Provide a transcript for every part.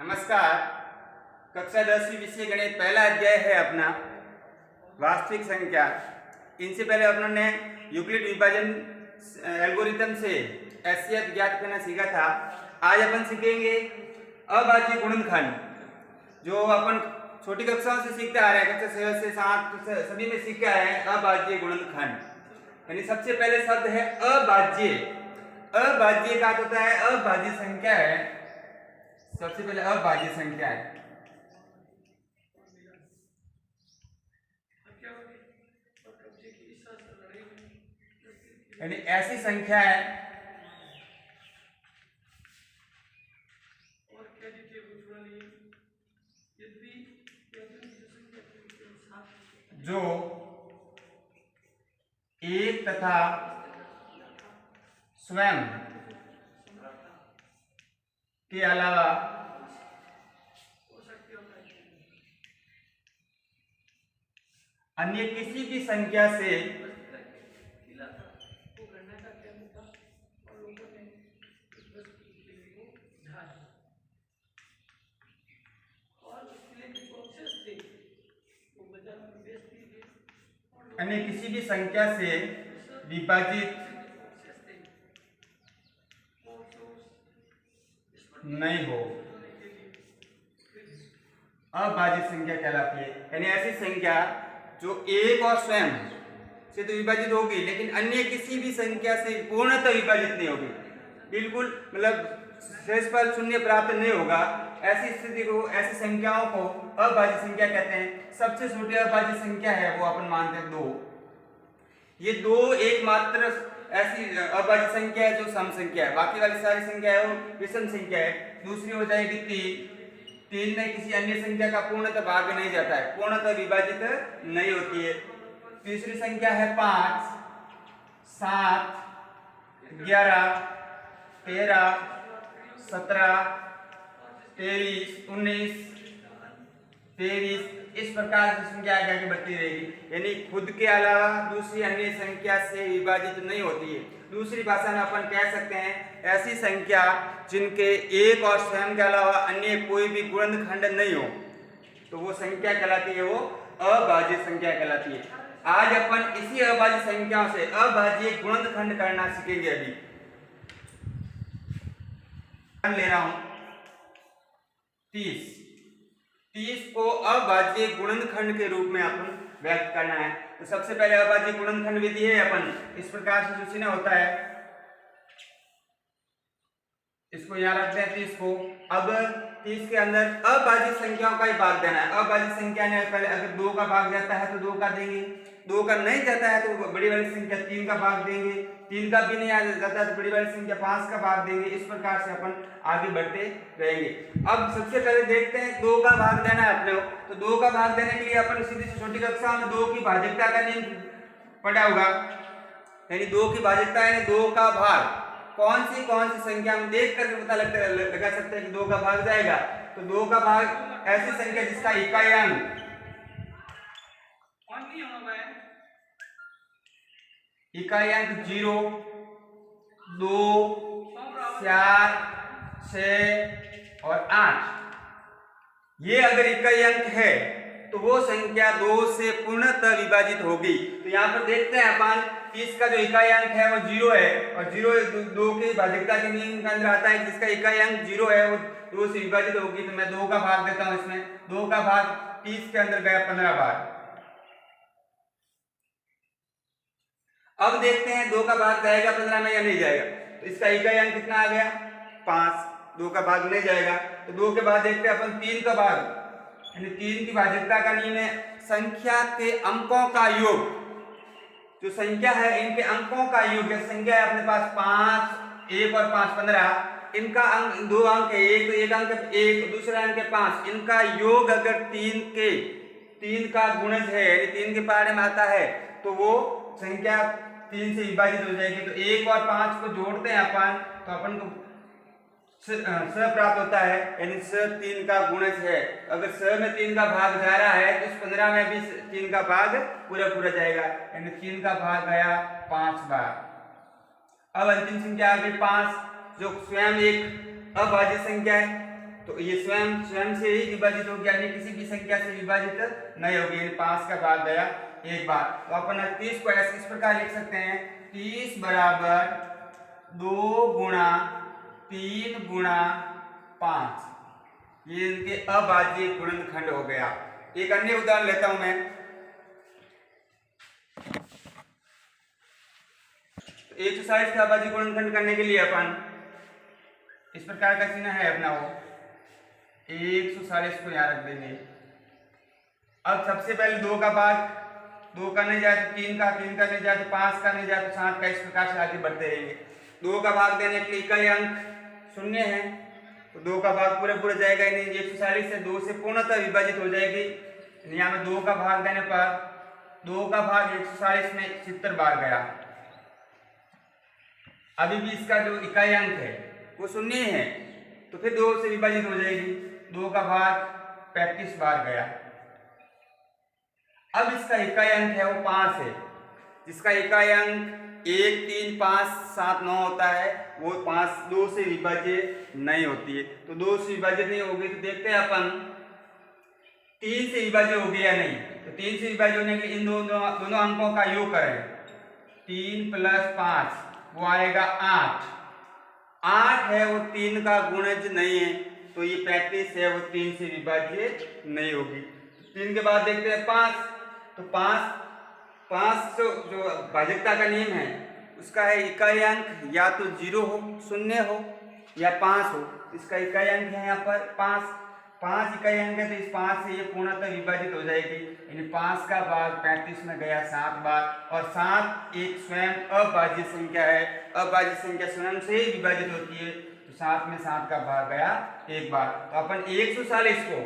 नमस्कार। कक्षा 10वीं विषय गणित पहला अध्याय है अपना वास्तविक संख्या। इनसे पहले अपन ने यूक्लिड विभाजन एल्गोरिथम से एचसीएफ ज्ञात करना सीखा था। आज अपन सीखेंगे अभाज्य गुणनखंड, जो अपन छोटी कक्षाओं से सीखते आ रहे हैं। कक्षा 6 से 7 सभी में सीख के आए हैं अभाज्य गुणनखंड। यानी सबसे पहले शब्द है अभाज्य। अभाज्य का अर्थ होता है अभाज्य संख्या है। सबसे पहले अभाज्य संख्या है यानी ऐसी संख्या है जो एक तथा स्वयं के अलावा अन्य किसी भी संख्या से विभाजित नहीं हो, अभाज्य संख्या कहलाती है। यानी ऐसी संख्या जो एक और स्वयं से तो विभाजित होगी, लेकिन अन्य किसी भी संख्या से पूर्णतः विभाजित नहीं होगी। बिल्कुल मतलब शेषफल शून्य प्राप्त नहीं होगा। ऐसी स्थिति को, ऐसी संख्याओं को अभाज्य संख्या कहते हैं। सबसे छोटी अभाज्य संख्या है वो अपन मानते हैं 2। ये 2 एकमात्र ऐसी अभाज्य संख्या है जो सम संख्या है। बाकी वाली सारी संख्या है वो विषम संख्या है। दूसरी हो जाएगी 3 में किसी अन्य संख्या का पूर्णतः भाग नहीं जाता है, पूर्णतः विभाजित नहीं होती है। तीसरी संख्या है 5, 7, 11, 13, 17, 23, 19, 23 इस प्रकार से संख्या आगे बढ़ती रहेगी। यानी खुद के अलावा दूसरी अन्य संख्या से विभाजित नहीं होती है। दूसरी भाषा में अपन कह सकते हैं ऐसी संख्या जिनके एक और स्वयं के अलावा अन्य कोई भी गुणनखंड नहीं हो, तो वो संख्या कहलाती है, वो अभाज्य संख्या कहलाती है। आज अपन इसी अभाज्य संख्याओं से अभाज्य गुणनखंड करना सीखेंगे। अभी ले रहा हूं 30 को अभाज्य गुणनखंड के रूप में अपन व्यक्त करना है। तो सबसे पहले अभाज्य गुणनखंड विधि है अपन इस प्रकार से सूचना होता है। इसको यहाँ रखते हैं 30 को। अब 30 के अंदर अभाज्य संख्याओं का ही भाग देना है। अभाज्य संख्या ने पहले अगर 2 का भाग जाता है तो 2 का देंगे, 2 का नहीं जाता है तो बड़ी वाली संख्या 3 का भाग देंगे, 3 का भी नहीं आ जाता है तो बड़ी वाली संख्या 5 का भाग देंगे। इस प्रकार से अपन आगे बढ़ते रहेंगे। अब सबसे पहले देखते हैं 2 का भाग देना है अपने को। तो 2 का भाग देने के लिए अपन सीधी छोटी कक्षा में 2 की भाजकता का नियम पढ़ा होगा। यानी 2 की भाजकता यानी 2 का भाग कौन सी संख्या में देख करके पता लगा सकते हैं कि 2 का भाग जाएगा। तो 2 का भाग ऐसी संख्या जिसका इकाई अंक इकाई अंक 0, 2, 4, 6 और 8 ये अगर इकाई अंक है तो वो संख्या 2 से पूर्णतः विभाजित होगी। तो यहाँ पर देखते हैं अपन 30 का जो इकाई अंक है वो 0 है और 0 2 की भाजकता के नियम के अंदर आता है। जिसका इकाई अंक 0 है वो 2 से विभाजित होगी। तो मैं 2 का भाग देता हूँ इसमें। 2 का भाग 30 के अंदर गया 15 बार। अब देखते हैं 2 का भाग जाएगा 15 में या नहीं जाएगा। तो इसका इकाई अंक कितना आ गया 5। 2 का भाग नहीं जाएगा। तो 2 के बाद देखते हैं अपन 3 का भाग, यानी 3 की भाजकता का नियम है संख्या के अंकों का योग। जो संख्या है इनके अंकों का योग है। संख्या है अपने पास 5, 1 और 5 15। इनका अंक 2 अंक है, एक अंक 1, दूसरा अंक है 5। इनका योग अगर 3 का गुणज है यानी 3 के पहाड़े में आता है तो वो संख्या 3 से विभाजित हो जाएगी। तो 1 और 5 को जोड़ते हैं अपन तो अपन को स प्राप्त होता है। यानी स 3 का गुणज है। अगर स में 3 का भाग जा रहा है तो इस 15 में भी 3 का भाग पूरा जाएगा। यानी 3 का भाग गया 5 बार। अब अंतिम संख्या आ गई 5, जो स्वयं एक अभाज्य संख्या है। तो ये स्वयं स्वयं से ही विभाजित होगी, यानी किसी भी संख्या से विभाजित नहीं होगी, यानी 5 का भाग गया एक बार। तो अपन 30 को इस प्रकार लिख सकते हैं, 30 बराबर 2 गुणा 3 गुणा 5। ये इनके अभाज्य गुणनखंड हो गया। एक अन्य उदाहरण लेता हूं मैं। 140 का अभाज्य गुणनखंड करने के लिए अपन इस प्रकार का चिन्ह है अपना, वो 140 को यहाँ रख देंगे। अब सबसे पहले 2 का भाग, 2 का नहीं जाए तो 3 का, 3 का नहीं जाए तो 5 का, नहीं जाए तो 7 का, इस प्रकार से आगे बढ़ते रहेंगे। 2 का भाग देने के लिए इकाई अंक 0 है, तो 2 का भाग पूरे पूरे जाएगा ही नहीं। 140 से 2 से पूर्णतः विभाजित हो जाएगी। यहाँ में 2 का भाग देने पर 2 का भाग 140 में 70 बार गया। अभी भी इसका जो इकाई अंक है वो 0 है, तो फिर 2 से विभाजित हो जाएगी। 2 का भाग 35 बार गया। अब इसका इकाई अंक है वो 5 है, जिसका इकाई अंक 1, 3, 5, 7, 9 होता है, वो 5 2 से विभाजित नहीं होती है। तो 2 से विभाजित नहीं होगी तो देखते हैं अपन 3 से विभाजित होगी या नहीं। तो 3 से विभाजित होने के लिए इन दोनों अंकों का योग करें। 3 + 5 वो आएगा 8। 8 है वो 3 का गुणज नहीं है, तो ये 35 है वो 3 से विभाजित नहीं होगी। 3 के बाद देखते हैं 5, तो 5 जो भाजकता का नियम है उसका है इकाई अंक या तो 0 हो, 0 हो या 5 हो। इसका इकाई अंक है यहाँ पर 5 इकाई अंक है, तो इस 5 से ये पूर्णतः विभाजित हो जाएगी, यानी 5 का भाग 35 में गया 7 बार। और 7 एक स्वयं अभाज्य संख्या है, अभाज्य संख्या स्वयं से ही विभाजित होती है, तो 7 में 7 का भाग गया एक बार। तो अपन 140 को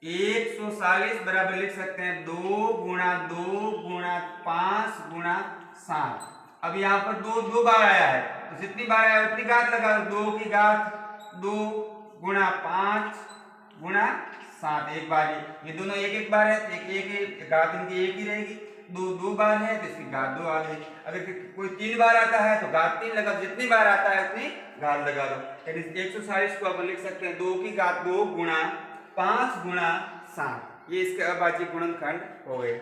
140 बराबर लिख सकते हैं 2 गुणा 2 गुणा 5 गुणा 7। अब यहाँ पर 2 बार आया है, तो जितनी बार आया उतनी घात लगा, 2 की घात 2 गुणा 5 गुणा 7 एक बार। ये दोनों एक बार है, एक घात इनकी एक ही रहेगी। 2 बार है तो इसकी घात 2 आ गई। अगर कोई 3 बार आता है तो घात 3 लगा, जितनी बार आता है उतनी घात लगा दो। 140 को अपन लिख सकते हैं 2 की घात 2 गुणा 5 गुणा 7। ये इसके अभाज्य गुणनखंड हो गए।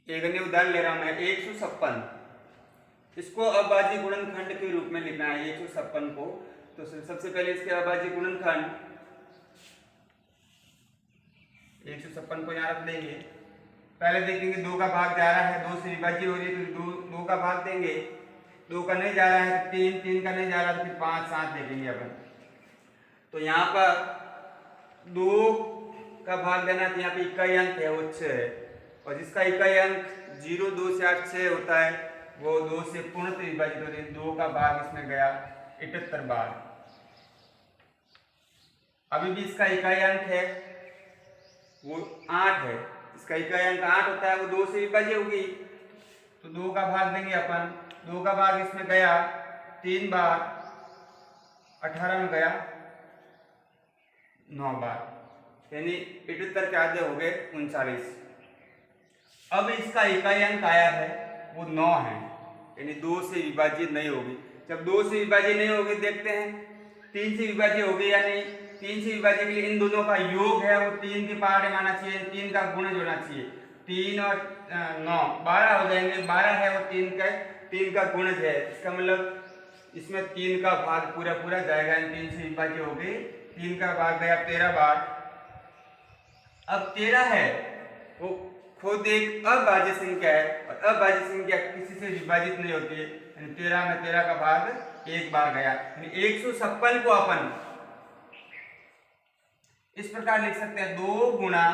एक अन्य उदाहरण ले रहा हूं मैं, 156। इसको अभाज्य गुणनखंड के रूप में लिखना है 156 को। तो सबसे पहले इसके अभाज्य गुणनखंड 156 को यहाँ रख देंगे। पहले देखेंगे 2 का भाग जा रहा है, 2 से विभाज्य हो रही है, तो 2 का भाग देंगे। 2 का नहीं जा रहा है तो 3, 3 का नहीं जा रहा तो फिर 5, 7 देखेंगे अपन। तो यहाँ पर 2 का भाग देना, तो यहाँ पे इकाई अंक है वो 6 है, और जिसका इकाई अंक 0, 2 से 8, 6 होता है, वो 2 से पूर्णतः विभाजित होती है। 2 का भाग इसमें गया 78 बार। अभी भी इसका इकाई अंक है वो 8 है, इसका इकाई अंक 8 होता है, वो 2 से विभाज्य होगी, तो 2 का भाग देंगे अपन। 2 का भाग इसमें गया 3 बार, 18 में गया 9 बार, यानी 78 के आधे हो गए 39। अब इसका इकाई अंक आया है वो 9 है, यानी 2 से विभाजित नहीं होगी। जब 2 से विभाजित नहीं होगी देखते हैं 3 से विभाजित होगी या नहीं। 3 से विभाजित के लिए इन दोनों का योग है वो 3 के पार्ट में आना चाहिए, 3 का गुण होना चाहिए। 3 और 9 12 हो जाएंगे। 12 है वो 3 का गुण है, इसका मतलब इसमें 3 का भाग पूरा पूरा जाएगा, 3 से विभाजित हो गई। 3 का भाग गया 13 बार। अब 13 है वो खुद एक अभाज्य संख्या है, और अभाज्य संख्या किसी से विभाजित नहीं होती है, यानी 13 में 13 का भाग एक बार गया। यानी 156 को अपन इस प्रकार लिख सकते हैं 2 गुणा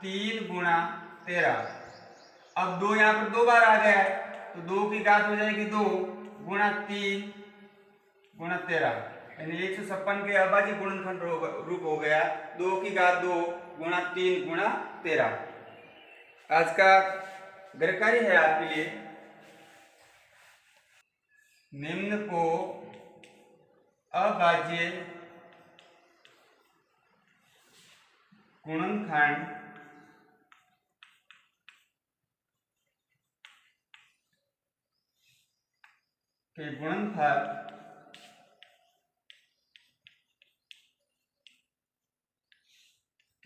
3 गुणा 13। अब 2 यहाँ पर 2 बार आ गया है, तो 2 की घात हो जाएगी 2 गुणा 3 गुणा 13, यानी 156 के अभाज्य गुणनखंड रूप हो गया 2 की घात 2 गुणा 3 गुणा 13। आज का गृह कार्य है आपके लिए, निम्न को अभाज्य गुणनखंड के गुणनफल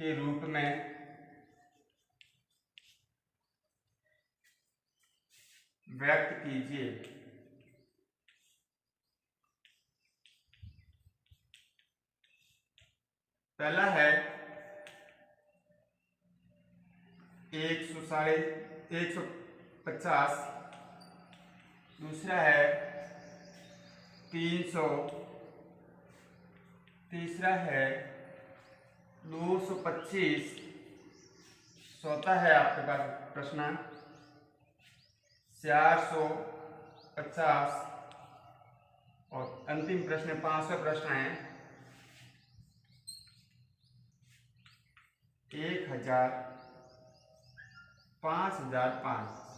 के रूप में व्यक्त कीजिए। पहला है 150, दूसरा है 300, तीसरा है 225, चौथा है आपके पास प्रश्न 450 और अंतिम प्रश्न 500 प्रश्न है 1000, 5005।